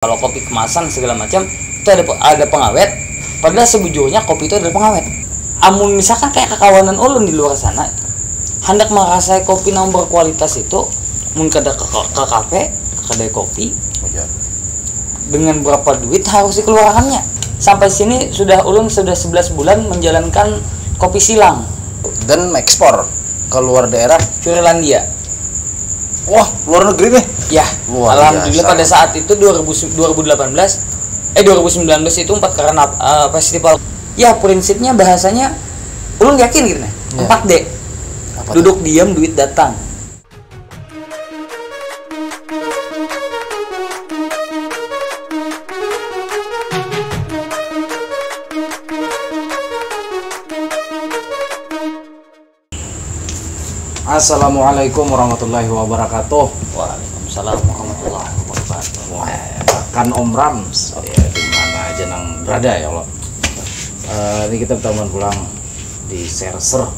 Kalau kopi kemasan segala macam itu ada pengawet, padahal sebujurnya kopi itu adalah pengawet. Amun misalkan kayak kekawanan ulun di luar sana hendak merasai kopi yang berkualitas itu mun kada ke kafe, kedai kopi dengan berapa duit harus dikeluarkannya. Sampai sini ulun sudah 11 bulan menjalankan kopi silang dan ekspor ke luar daerah Finlandia. Wah, luar negeri nih. Ya, luar alhamdulillah biasa. pada saat itu 2019 itu 4 karena festival. Ya, prinsipnya bahasanya ulun yakin gitu nih. 4D. Duduk diam duit datang. Assalamualaikum warahmatullahi wabarakatuh. Waalaikumsalam warahmatullahi wabarakatuh. Kan Om Rams, ya di mana aja nang berada ya Allah. Ini kita berteman pulang di Serser.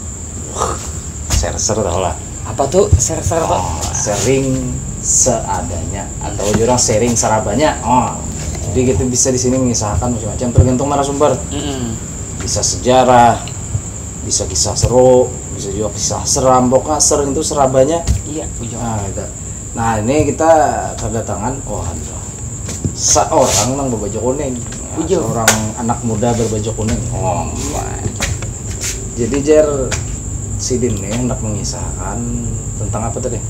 Serser tau lah. Apa tuh Serser Pak? Sharing seadanya atau orang sharing sarabanya. Jadi kita bisa di sini mengisahkan macam-macam tergantung narasumber. Bisa sejarah, bisa kisah seru, bisa juga kisah seram, pokoknya sering itu serabanya. Iya, Nah ini kita kedatangan seorang yang berbaju kuning, seorang anak muda berbaju kuning. Jadi Sidin nih hendak mengisahkan tentang apa tadi?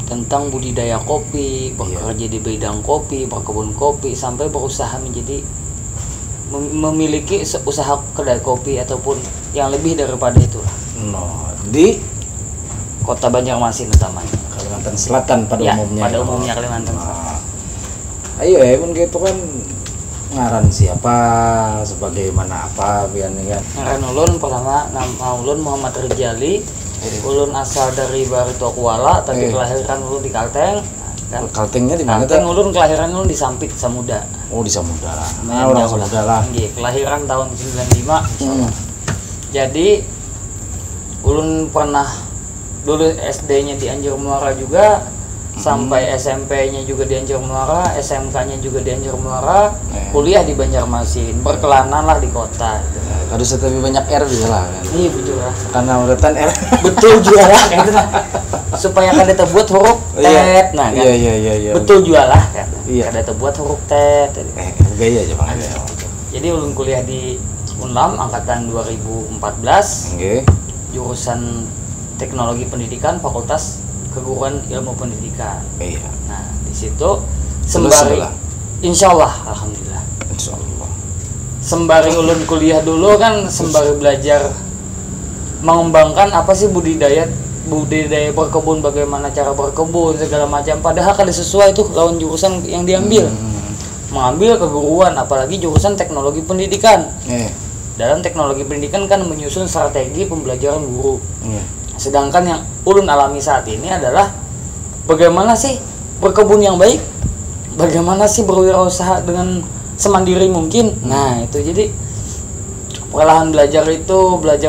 Tentang budidaya kopi, bekerja di bidang kopi, berkebun kopi, sampai berusaha menjadi memiliki usaha kedai kopi ataupun yang lebih daripada itulah. Di Kota Banjarmasin utamanya. Kalimantan Selatan pada umumnya. Pada umumnya Kalimantan Selatan. Ayo pun gitu kan ngaran siapa sebagaimana apa biar nih kan. Ngaran ulun pertama nama ulun Muhammad Rijali. Ulun asal dari Barito Kuala, tapi kelahiran ulun di Kalteng. Kan? Kaltengnya di mana tuh? Kalteng ulun kelahiran ulun di Sampit Samuda. Oh di Samuda lah. Orang Samuda lah. Kelahiran tahun 95. Jadi ulun pernah dulu SD-nya di Anjar Muara juga, sampai SMP-nya juga di Anjar Muara, SMK-nya juga di Anjar Muara, kuliah di Banjarmasin, berkelana lah di kota. Harus lebih banyak R bisa lah kan. Iya betul lah. Karena urutan R. Betul juga lah kan. Supaya kada terbuat huruf tet, nah kan. Iya. Betul juga lah kan. Iya. Kada terbuat huruf tet. Gaya aja Bang. Jadi ulun kuliah di Unlam angkatan 2014. Jurusan Teknologi Pendidikan, Fakultas Keguruan Ilmu Pendidikan. Iya. Nah, di situ sembari insyaallah alhamdulillah. Insyaallah. Sembari ulun kuliah dulu kan sembari belajar mengembangkan apa sih budidaya berkebun, bagaimana cara berkebun segala macam, padahal kada sesuai tuh lawan jurusan yang diambil. Mengambil keguruan, apalagi jurusan Teknologi Pendidikan. Dalam Teknologi Pendidikan kan menyusun strategi pembelajaran guru. Sedangkan yang ulun alami saat ini adalah bagaimana sih berkebun yang baik, bagaimana sih berwirausaha dengan semandiri mungkin. Nah itu jadi perlahan belajar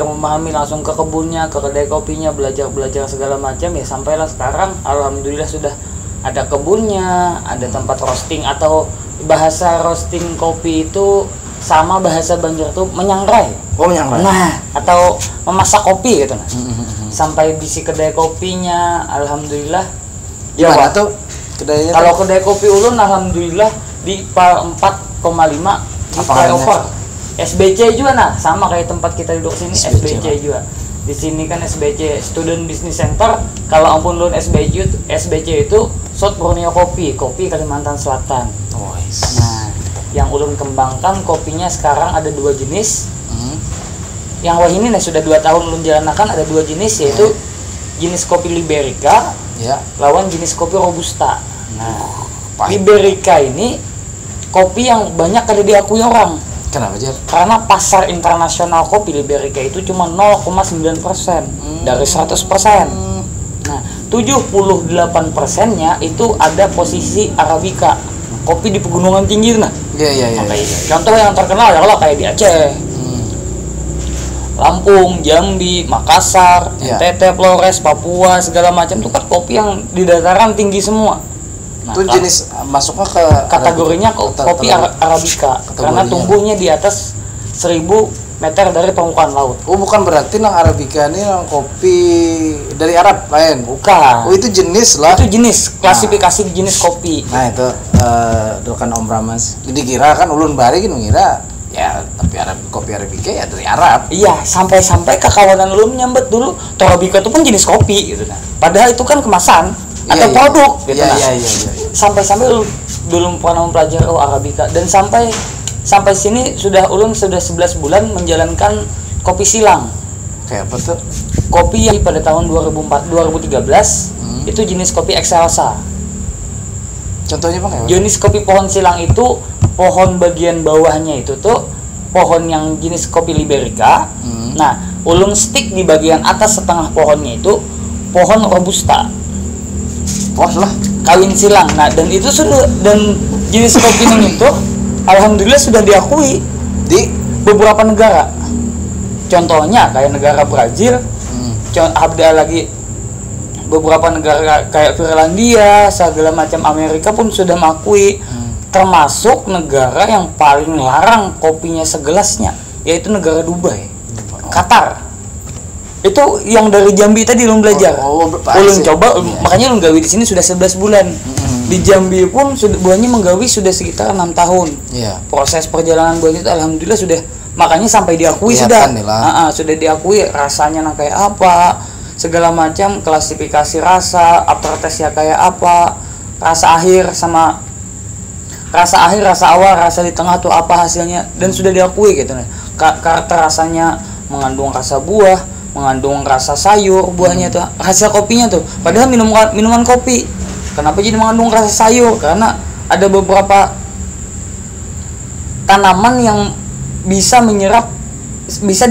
memahami langsung ke kebunnya, ke kedai kopinya, belajar segala macam ya, sampailah sekarang alhamdulillah sudah ada kebunnya, ada tempat roasting, atau bahasa roasting kopi itu sama bahasa Banjar tuh menyangrai. Menyangrai. Nah, atau memasak kopi gitu nah. Sampai di si kedai kopinya alhamdulillah. Gimana tuh kedainya? Kalau kedai kopi ulun alhamdulillah di 4,5 di flyover. SBC juga nah, sama kayak tempat kita duduk sini, SBC juga. Di sini kan SBC, Student Business Center. Kalau ampun ulun SBC itu South Borneo Kopi Kalimantan Selatan. Nah, yang ulun kembangkan kopinya sekarang ada 2 jenis. Yang ini sudah 2 tahun ulun jalankan, ada 2 jenis, yaitu jenis kopi Liberica lawan jenis kopi Robusta. Nah, Liberica ini kopi yang banyak kada diakui orang. Kenapa Jar? Karena pasar internasional kopi Liberica itu cuma 0,9% dari 100%. Nah, 78%-nya itu ada posisi Arabica, kopi di pegunungan tinggi nah. Iya. Contoh yang terkenal adalah kayak di Aceh, Lampung, Jambi, Makassar, NTT, Flores, Papua segala macam itu kan kopi yang di dataran tinggi semua. Itu jenis masuknya ke kategorinya kopi Arabica karena tumbuhnya di atas 1000 meter dari permukaan laut. Oh, bukan berarti nang Arabica ini nang kopi dari Arab lain. Bukan. Oh, itu jenis lah. Itu jenis, klasifikasi jenis kopi. Nah, itu kan Om Ramas. Jadi kira kan ulun bari kan mengira ya, tapi kopi Arabica ya dari Arab. Iya, sampai kawanan ulun nyambet dulu Arabica itu pun jenis kopi gitu kan. Padahal itu kan kemasan atau produk gitu kan. Iya. Sampai dulu pernah mempelajari Arabica dan sampai sini ulun sudah 11 bulan menjalankan kopi silang. Kayak apa tuh? Kopi yang pada tahun 2013 itu jenis kopi Excelsa. Contohnya Bang ya? Jenis kopi pohon silang itu pohon bagian bawahnya itu tuh pohon yang jenis kopi Liberica. Nah, ulun stick di bagian atas setengah pohonnya itu pohon Robusta. Wah lah, kawin silang. Nah, dan itu sudah, dan jenis kopi ini itu alhamdulillah sudah diakui di beberapa negara. Contohnya kayak negara Brazil, ada lagi beberapa negara kayak Finlandia, segala macam, Amerika pun sudah mengakui. Termasuk negara yang paling larang kopinya segelasnya, yaitu negara Dubai, Qatar. Itu yang dari Jambi tadi ulun belajar. Ulun coba, makanya ulun gawi di sini sudah 11 bulan. Di Jambi pun buahnya menggawi sudah sekitar 6 tahun. Proses perjalanan buahnya itu alhamdulillah sudah, makanya sampai diakui sudah. Sudah diakui rasanya kayak apa, segala macam, klasifikasi rasa, aftertaste-nya kayak apa, rasa akhir sama rasa awal, rasa di tengah tuh apa hasilnya, dan sudah diakui gitu nih. Karakter rasanya mengandung rasa buah, mengandung rasa sayur buahnya tuh, hasil kopinya tuh. Padahal minuman kopi. Kenapa jadi mengandung rasa sayur? Karena ada beberapa tanaman yang bisa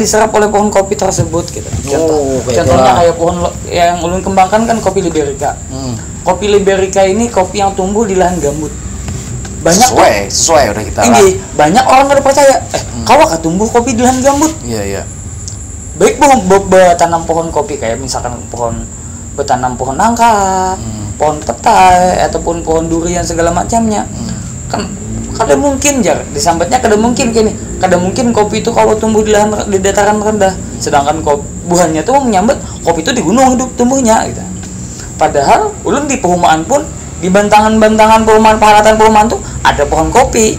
diserap oleh pohon kopi tersebut gitu. Contohnya kayak pohon yang ulun kembangkan kan kopi Liberica. Kopi Liberica ini kopi yang tumbuh di lahan gambut. Banyak sesuai udah kita. Ini banyak orang nggak percaya. Kau akan tumbuh kopi di lahan gambut? Iya. Baik bertanam pohon kopi kayak misalkan bertanam pohon nangka, pohon petai ataupun pohon durian segala macamnya. Kan kada mungkin disambatnya kada mungkin kopi itu kalau tumbuh di dataran rendah. Sedangkan buahnya tuh menyambat kopi itu di gunung hidup tumbuhnya gitu. Padahal ulun di perumahan pun, di bantangan perumahan, paratan perumahan tuh ada pohon kopi.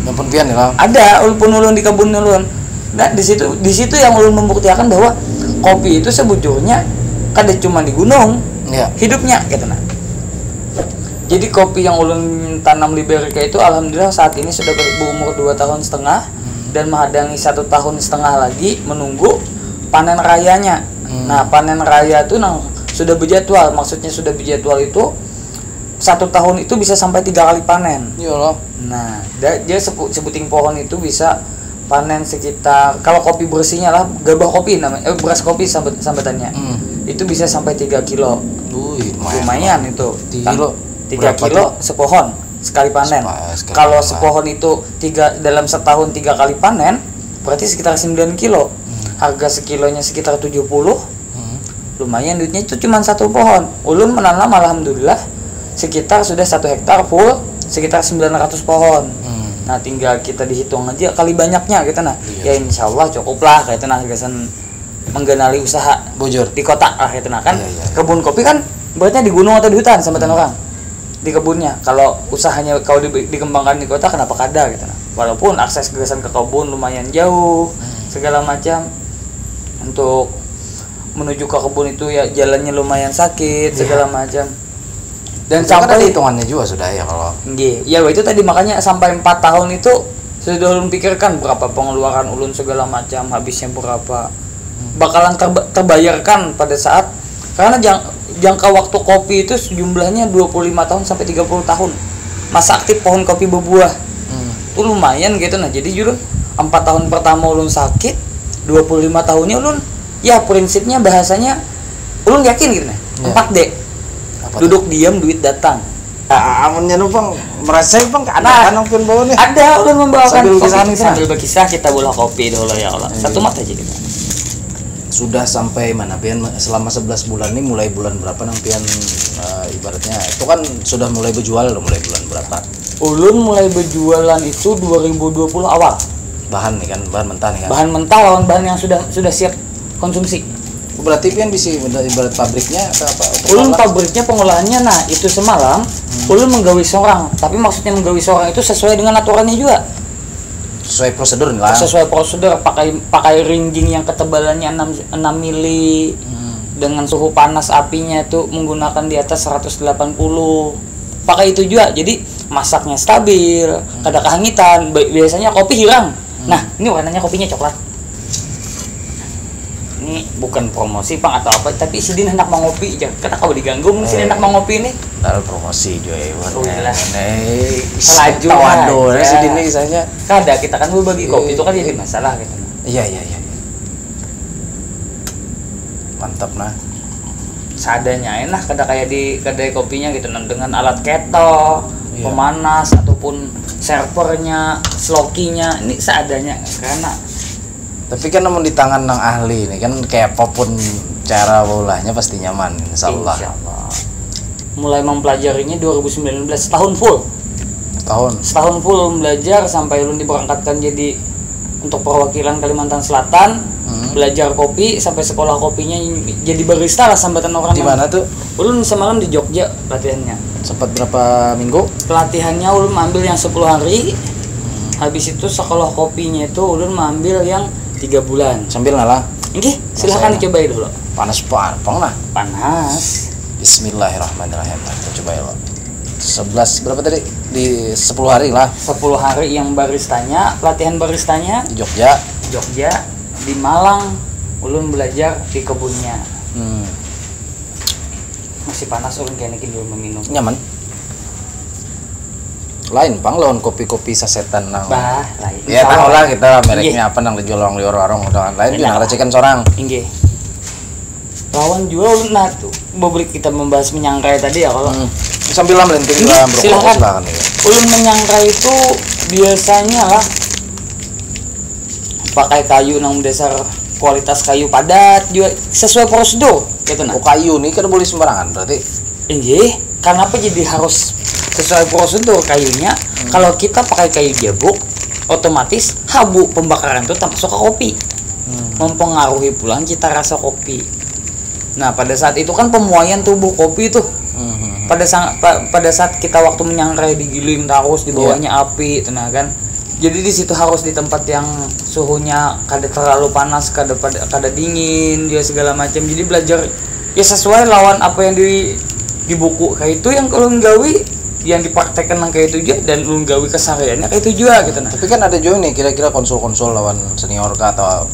Yang pian ya. Ada ulun di kebun ulun. Nah, di situ yang ulun membuktikan bahwa kopi itu sebujurnya kada cuma di gunung. Hidupnya gitu nah. Jadi kopi yang ulun tanam Liberica itu alhamdulillah saat ini sudah berumur 2,5 tahun dan menghadapi 1,5 tahun lagi menunggu panen rayanya. Nah, panen raya itu sudah berjadwal. Maksudnya sudah berjadwal itu 1 tahun itu bisa sampai 3 kali panen. Iyalah. Nah, dia sebuting pohon itu bisa panen sekitar, kalau kopi bersihnya lah, gabah kopi namanya, beras kopi sambatannya. Itu bisa sampai 3 kilo. Lumayan itu. 3 kilo sepohon sekali panen. Kalau sepohon itu dalam setahun 3 kali panen, berarti sekitar 9 kilo. Harga sekilonya sekitar 70. Lumayan duitnya, itu cuma 1 pohon. Ulun menanam alhamdulillah sekitar sudah 1 hektar full, sekitar 900 pohon. Nah, tinggal kita dihitung aja kali banyaknya gitu nah. Ya insya Allah cukup lah gitu nah, gasan menggenali usaha bujur di kota lah gitu nah kan. Kebun kopi kan berarti di gunung atau di hutan sambatan orang di kebunnya. Kalau usahanya kalau dikembangkan di kota kenapa kada gitu nah. Walaupun akses gasan ke kebun lumayan jauh, segala macam, untuk menuju ke kebun itu ya jalannya lumayan sakit, segala macam. Dan sampai hitungannya juga sudah ya kalau. Ya itu tadi makanya sampai 4 tahun itu sudah ulun pikirkan berapa pengeluaran ulun segala macam, habisnya berapa. Bakalan terbayarkan pada saat, karena jangka waktu kopi itu jumlahnya 25 tahun sampai 30 tahun. Masa aktif pohon kopi berbuah. Itu lumayan gitu nah. Jadi ulun 4 tahun pertama ulun sakit, 25 tahunnya ulun ya prinsipnya bahasanya ulun yakin gitu nah. 4D. Duduk diam duit datang. Amunnya numpang merasa bang ada kan pun bawa nih. Ada ulun membawakan sambil berkisah kita bola kopi dulu ya Allah. Satu mat aja kita. sudah sampai mana pian selama 11 bulan ini, mulai bulan berapa nang pian ibaratnya itu kan sudah mulai berjual loh, mulai bulan berapa? Ulun mulai berjualan itu 2020 awal. Bahan nih kan, bahan mentah nih kan. Bahan mentah lawan bahan yang sudah siap konsumsi. Berarti pian bisa ibarat pabriknya atau apa? Ulun pabriknya pengolahannya, nah itu semalam ulun menggawi sorang, tapi maksudnya menggawi sorang itu sesuai dengan aturannya juga. Sesuai prosedur lah. Sesuai prosedur, pakai ringging yang ketebalannya 6 mili dengan suhu panas apinya itu menggunakan di atas 180. Pakai itu juga. Jadi masaknya stabil, kada kehangitan. Biasanya kopi hirang. Nah, ini warnanya kopinya coklat. Ini bukan promosi Pang atau apa, tapi si Din hendak mau ngopi aja. Kata kau diganggu si Din hendak mau ngopi ini. Lalu promosi juga ya. Selaju tawado si Din ini misalnya. Kada kita kan berbagi kopi itu kan jadi masalah gitu. Iya. Mantap nah. Seadanya enak, kada kayak di kedai kopinya gitu dengan alat keto, pemanas ataupun servernya, slokinya, ini seadanya karena. Tapi kan namun di tangan nang ahli ini kan kayak apapun cara olahnya pasti nyaman insyaallah. Mulai mempelajarinya 2019, setahun full. Setahun full belajar sampai ulun diberangkatkan jadi untuk perwakilan Kalimantan Selatan. Belajar kopi sampai sekolah kopinya jadi barista lah sambatan orang. Di mana tuh? Ulun semalam di Jogja latihannya. Sempat berapa minggu? Pelatihannya ulun ambil yang 10 hari. Habis itu sekolah kopinya itu ulun ambil yang 3 bulan. Sambil ngalah. Oke, silahkan dicobain dulu. Panas lah. Panas. Bismillahirrahmanirrahim. Kita coba ya, Pak. 11 berapa tadi? Di 10 hari lah. 10 hari yang baristanya, pelatihan baristanya di Jogja. Di Malang ulun belajar di kebunnya. Masih panas ulun kayaknya dulu meminum. Nyaman. Lain Pang lawan kopi-kopi sasetan nang. Lain. Ya tahu lah kita mereknya apa nang dijual orang lior warung udah lain juga racikan sorang. Inggih. Lawan juga ulun nah tuh. Bobrik kita membahas menyangrai tadi ya kalau. Sambil lah melenting lah silakan ya. Ulun menyangrai itu biasanya lah pakai kayu nang dasar kualitas kayu padat juga sesuai prosedur gitu nah. Kayu nih kan boleh sembarangan berarti. Inggih, karena apa jadi harus sesuai prosedur kayunya. Kalau kita pakai kayu jabuk, otomatis habu pembakaran itu masuk ke kopi, mempengaruhi pula cita rasa kopi. Nah pada saat itu kan pemuaian tubuh kopi itu, pada saat kita waktu menyangrai digiling terus di bawahnya api, nah kan. Jadi di situ harus di tempat yang suhunya kada terlalu panas, kada dingin, dia segala macam. Jadi belajar ya sesuai lawan apa yang di buku kayak itu yang kalau nggawi yang dipraktekkan nang kayak itu juga dan lu nggawi kesehariannya kayak itu juga gitu nah. Tapi kan ada juga nih kira-kira konsul lawan senior kah atau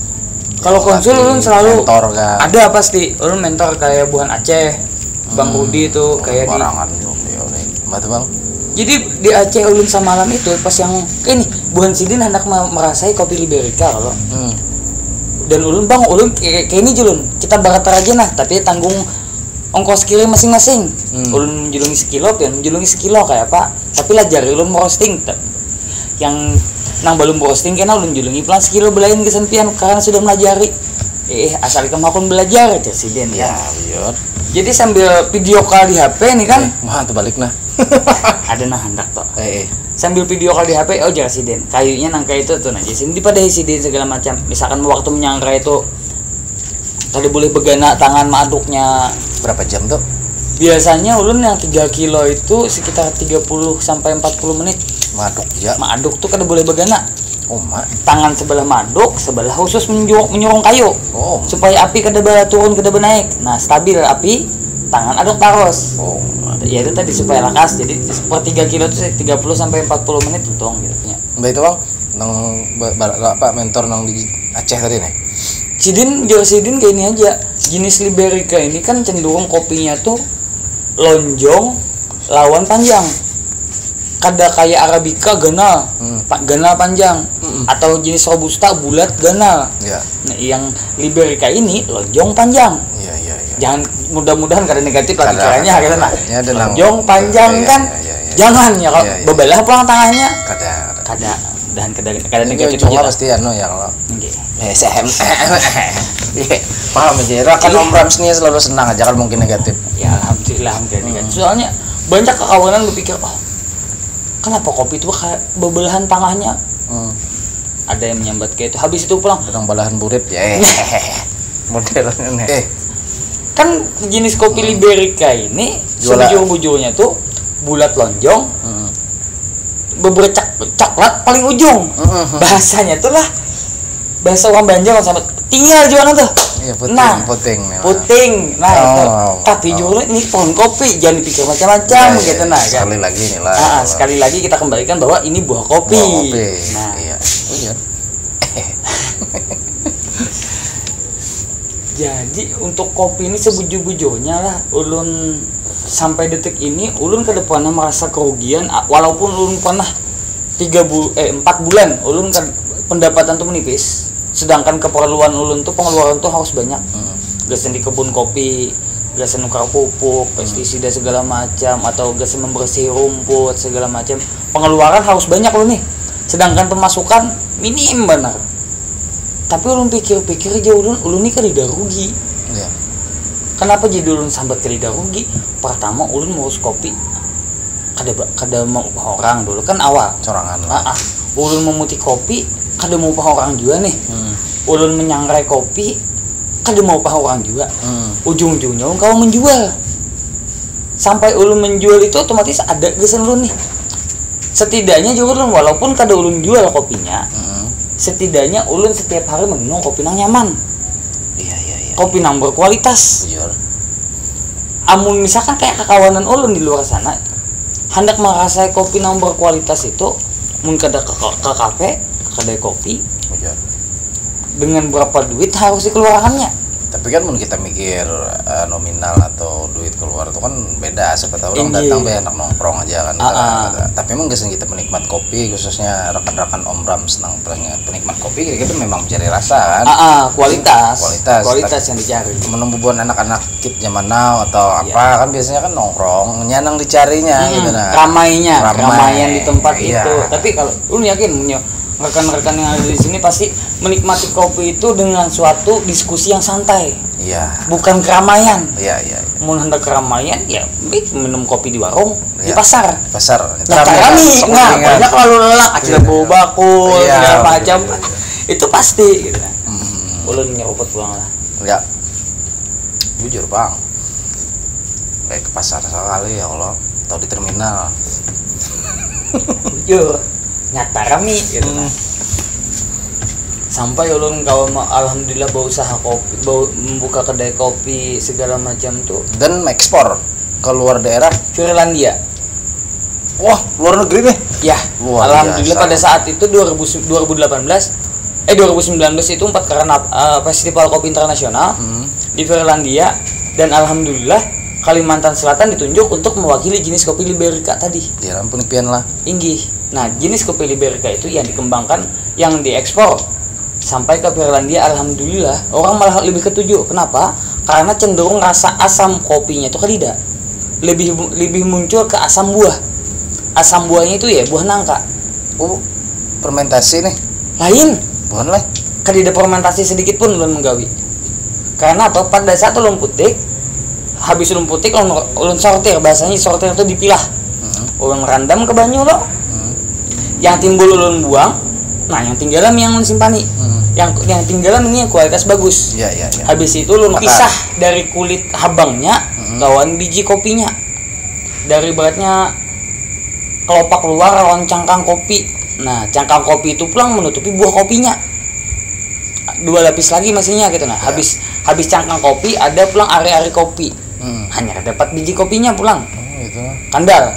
kalau konsul ulun selalu mentor kah? Ada pasti. Ulun mentor kayak Buhan Aceh, Bang Rudi itu kayak barangan Bang. Jadi di Aceh ulun semalam itu pas yang ini Buhan Sidin hendak merasai kopi Liberica kalau. Dan ulun kayak ini julun. Kita baratar aja nah, tapi tanggung ongkos kirim masing-masing. Ulun menjulungi sekilo, pian menjulungi sekilo kayak apa. Tapi lah jari ulun roasting. Yang nang belum roasting kena ulun julungi pelan sekilo belain kesempian karena sudah melajari. Asal kamu akun belajar aja Sidin ya. Jadi sambil video call di HP nih kan. Mah tuh balik nah. Ada nah hendak toh. Sambil video call di HP jar Sidin. Kayunya nang kayak itu tuh nah. Jadi pada Sidin segala macam. Misalkan waktu menyangrai itu kada boleh begana tangan maduknya. Berapa jam tuh? Biasanya ulun yang 3 kilo itu sekitar 30 sampai 40 menit. Maduk ya. Maduk tuh kada boleh begana. Tangan sebelah maduk, sebelah khusus menyurung kayu. Supaya api kada turun kada naik. Nah, stabil api, tangan aduk terus. Ya itu tadi supaya lakas. Jadi per 3 kilo itu 30 sampai 40 menit untung gitu nya. Mbak itu Bang, nang apa mentor nang di Aceh tadi nih. Sidin kayak ini aja. Jenis Liberica ini kan cenderung kopinya tuh lonjong lawan panjang. Kada kayak Arabica ganal, ganal panjang. Atau jenis Robusta bulat ganal. Nah, yang Liberica ini lonjong panjang. Jangan mudah-mudahan kada negatif lah pikirannya gitu nah. Lonjong panjang kan. Jangan ya kalau bebelah pulang tangannya. Kada. dan kadang negatif cuma pasti anu ya kalau nggih SM paham aja kan Om Rams nih selalu senang aja kan mungkin negatif ya alhamdulillah negatif soalnya banyak kekawanan berpikir kenapa kopi itu kayak bebelahan tengahnya ada yang menyambat kayak itu habis itu pulang sedang belahan burit ya modelnya kan jenis kopi Liberica ini sebujur-bujurnya tuh bulat lonjong beberapa coklat paling ujung bahasanya tuh lah bahasa orang Banjar sampai tinggal jualan tuh iya, puting, nah puting nah itu tapi jual ini pohon kopi jangan dipikir macam-macam gitu nah sekali kan? lagi inilah sekali lagi kita kembalikan bahwa ini buah kopi. Nah iya jadi untuk kopi ini sebujur-bujurnya lah ulun sampai detik ini ulun ke depannya merasa kerugian walaupun ulun pernah 4 bulan ulun kan pendapatan tuh menipis sedangkan keperluan ulun tuh pengeluaran tuh harus banyak gasan di kebun kopi gasan nukar pupuk pestisida segala macam atau gasan membersih rumput segala macam pengeluaran harus banyak ulun nih sedangkan pemasukan minim benar tapi ulun pikir-pikir aja ulun nih kan tidak rugi ya. Kenapa jadi ulun sambat ke tidak rugi pertama ulun ngurus kopi kada mau orang dulu kan awal corangan lah ulun memutih kopi kada mau orang juga nih ulun menyangrai kopi kada mau orang juga ujung-ujungnya ulun kau menjual sampai ulun menjual itu otomatis ada gesan ulun nih setidaknya juga ulun walaupun kada ulun jual kopinya setidaknya ulun setiap hari minum kopi nang nyaman iya kopi nang berkualitas amun misalkan kayak kekawanan ulun di luar sana hendak merasai kopi nang berkualitas itu mun kada ke kafe kedai kopi dengan berapa duit harus dikeluarkannya tapi kan mun kita mikir nominal atau duit keluar itu kan beda siapa tahu orang datang enak nongkrong aja kan tapi emang biasanya kita penikmat kopi khususnya rekan-rekan Om Ram senang penikmat kopi gitu memang mencari rasa kan kualitas yang dicari menumbuhan anak-anak kid zaman now atau apa kan biasanya kan nongkrong nyanang dicarinya gitu nah ramaian di tempat itu tapi kalau lu yakin rekan-rekan yang ada di sini pasti menikmati kopi itu dengan suatu diskusi yang santai. Iya. Bukan keramaian. Iya. Mau hendak keramaian ya minum kopi di warung, di pasar. Nah, kami banyak lalu lelak acil bau bakul segala macam. Itu pasti gitu. Ulun nyeruput pulang lah. Ya. Jujur, Bang. Kayak ke pasar sekali ya Allah, atau di terminal. Jujur. Nyata kami gitu sampai ulun kalau alhamdulillah berusaha kopi membuka kedai kopi segala macam tuh dan ekspor ke luar daerah Finlandia wah luar negeri nih ya alhamdulillah pada saat itu 2019 itu 4 karena festival kopi internasional di Finlandia dan alhamdulillah Kalimantan Selatan ditunjuk untuk mewakili jenis kopi Liberica tadi ya ampun pian lah inggih. Nah, jenis kopi Liberica itu yang dikembangkan, yang diekspor sampai ke Finlandia. Alhamdulillah, orang malah lebih ketujuh. Kenapa? Karena cenderung rasa asam kopinya itu tidak. Lebih muncul ke asam buah. Asam buahnya itu ya buah nangka. Oh, fermentasi nih. Lain. Bukan lah. Kada fermentasi sedikit pun ulun menggawi. Karena apa? Pada saat ulun putik, habis ulun putik ulun sortir. Bahasanya sortir itu dipilah. Ulun randam ke banyu loh. Yang timbul ulun buang, nah yang tinggalan yang ulun simpani, yang tinggalan ini yang kualitas bagus. Iya. Habis itu ulun pisah dari kulit habangnya, lawan biji kopinya. Dari baratnya kelopak luar lawan cangkang kopi. Nah cangkang kopi itu pulang menutupi buah kopinya. 2 lapis lagi masihnya gitu nah. Habis cangkang kopi ada pulang ari-ari kopi. Hanya dapat biji kopinya pulang. Gitu. Kandal.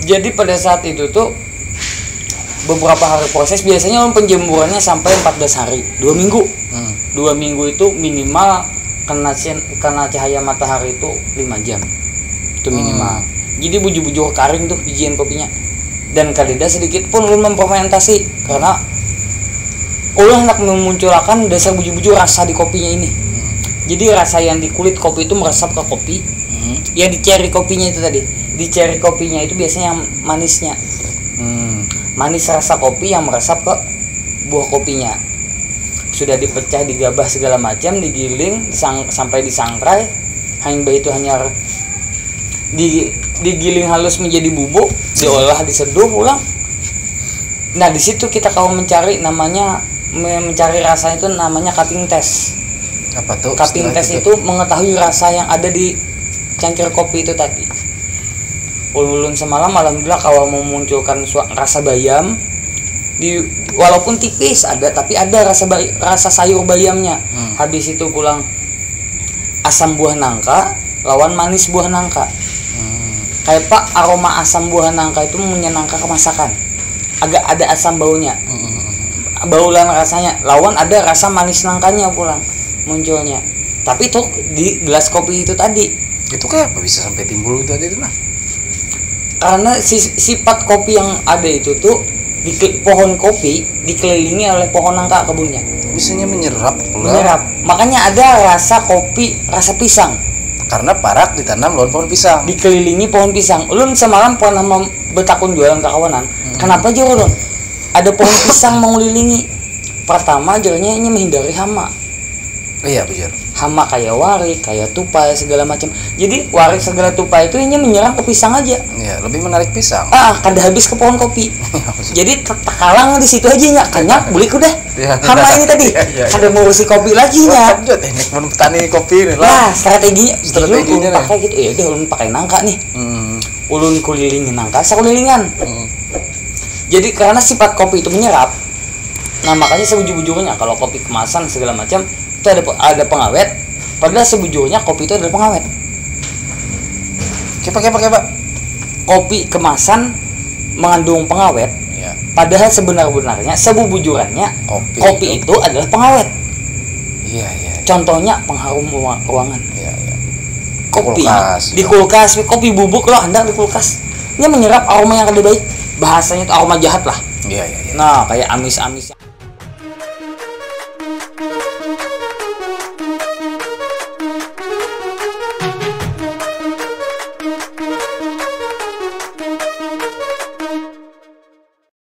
Jadi pada saat itu tuh beberapa hari proses biasanya penjemburannya sampai 14 hari 2 minggu 2 minggu itu minimal kena cahaya matahari itu 5 jam itu minimal jadi bujur-bujur kering tuh bijian kopinya dan kadeda sedikit pun ulun memfermentasi karena ulun hendak memunculkan dasar bujur-bujur rasa di kopinya ini jadi rasa yang di kulit kopi itu meresap ke kopi yang di cherry kopinya itu tadi di cherry kopinya itu biasanya yang manisnya manis rasa kopi yang meresap ke buah kopinya. Sudah dipecah, digabah segala macam, digiling sampai disangrai. Hanya itu hanya digiling halus menjadi bubuk, diolah, diseduh ulang. Nah di situ kita kalau mencari rasa itu namanya cupping test. Apa tuh? Cupping test itu mengetahui rasa yang ada di cangkir kopi itu tadi. Ulun semalam alhamdulillah kalau memunculkan rasa bayam, walaupun tipis ada, tapi ada rasa sayur bayamnya. Habis itu pulang asam buah nangka lawan manis buah nangka. Kayak Pak, aroma asam buah nangka itu menyenangkan kemasakan. Agak ada asam baunya. Baulan rasanya. Lawan ada rasa manis nangkanya pulang munculnya. Tapi itu di gelas kopi itu tadi. Itu kayak apa bisa sampai timbul itu tadi itu nah? Karena sifat kopi yang ada itu tuh pohon kopi dikelilingi oleh pohon nangka kebunnya. Bisanya menyerap pula. Menyerap. Makanya ada rasa kopi, rasa pisang. Karena parak ditanam lawan pohon pisang. Dikelilingi pohon pisang. Ulun semalam pernah bertakun jualan kawanan. Kenapa aja ulun? Ada pohon pisang mengelilingi. Pertama jarnya ini menghindari hama. Iya benar. Hama kayak warik, kayak tupai segala macam. Jadi warik segala tupai itu hanya menyerang ke pisang aja. Iya, lebih menarik pisang. Kada habis ke pohon kopi. Jadi tekalang di situ aja nya. Kanyak beli udah. Ya, hama ini tadi. Kada ngurusi kopi lagi nya. Teknik petani kopi nih lah. Nah, strateginya pakai gitu. Ya udah ulun pakai nangka nih. Ulun kulilingin nangka, sakulilingan. Jadi karena sifat kopi itu menyerap. Nah, makanya sebujur-bujurnya kalau kopi kemasan segala macam itu ada pengawet, padahal sebujurnya kopi itu adalah pengawet. Pakai Pak. Kopi kemasan mengandung pengawet, ya. Padahal sebenarnya sebujurannya kopi itu adalah pengawet. Iya. Contohnya pengharum ruangan. Iya. Kopi kulkas, di kulkas, kopi bubuk loh hendak di kulkas. Ini menyerap aroma yang lebih baik. Bahasanya itu aroma jahat lah. Iya. Nah, kayak amis-amis.